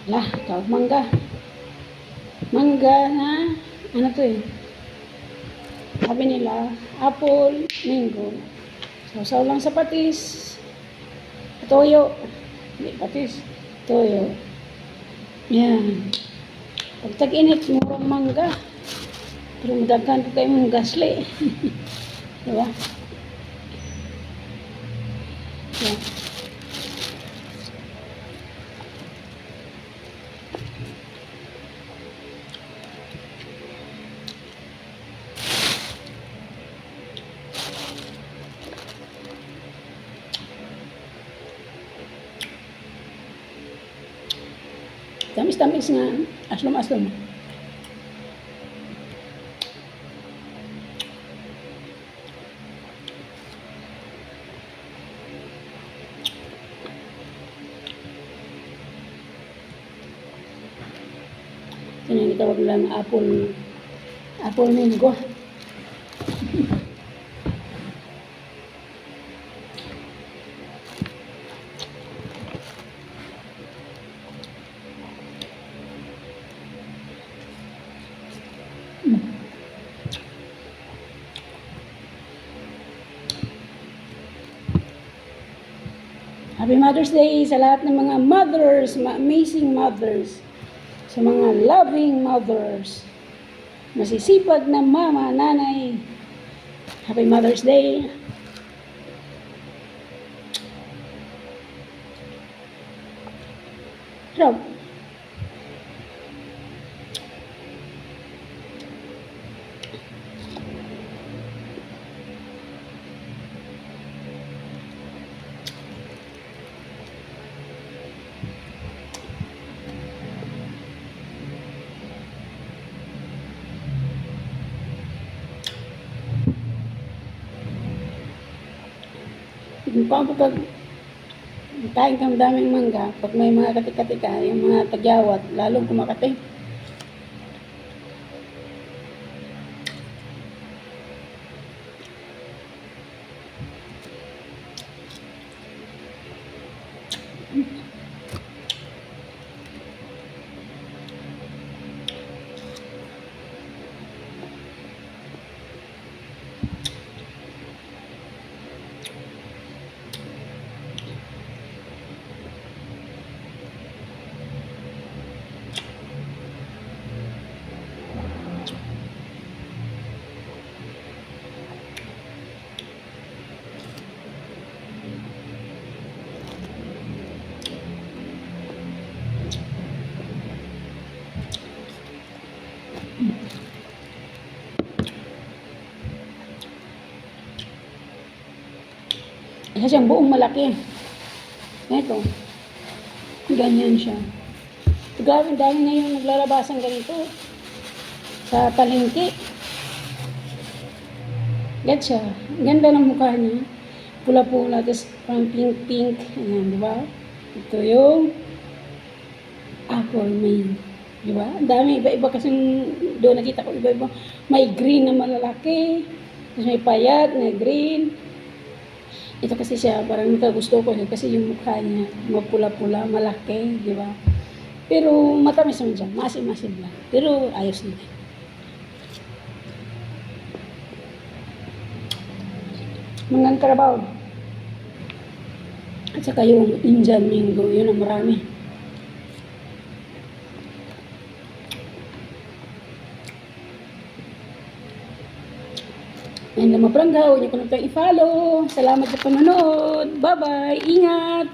Lah, tawag mangga. Mangga na, ano to eh. Sabi nila, apple, mango. Sausaw lang sa patis. Toyo. Hindi patis. Toyo. Yan. Pag tag-init, murang mangga. Pero madaghan po kayo mong gasli. Diba? Yan. Tamis-tamis nga. Aslom-aslom. Ito na yung tawag lang apple mango. Happy Mother's Day sa lahat ng mga mothers, amazing mothers, sa mga loving mothers, masisipag na mama, nanay. Happy Mother's Day. Rob. Pag kain kang daming mangga, pag may mga katika-tika, yung mga tagyawat, lalong kumakati. Isa siyang buong malaki. Ito. Ganyan siya. Grabe, dami na yung naglalabasan ganito. Sa palengke. Get siya. Ganda ng mukha niya. Pula-pula, tapos parang pink-pink. Ayan, di ba? Ito yung apple mango. Di ba? Ang dami, iba-iba kasi doon nakita ko, iba-iba. May green na malalaki. Tapos may payat na green. Ito kasi siya, parang nakagusto ko kasi yung mukha niya, mapula-pula, malaki, di ba? Pero matamis naman siya, masim-masim lang. Pero ayos naman. Mangang karabaw. At saka yung Indian mango, yun ang marami. Yan lang mabrangga, huwag niyo ko na i-follow. Salamat sa panonood. Bye-bye. Ingat!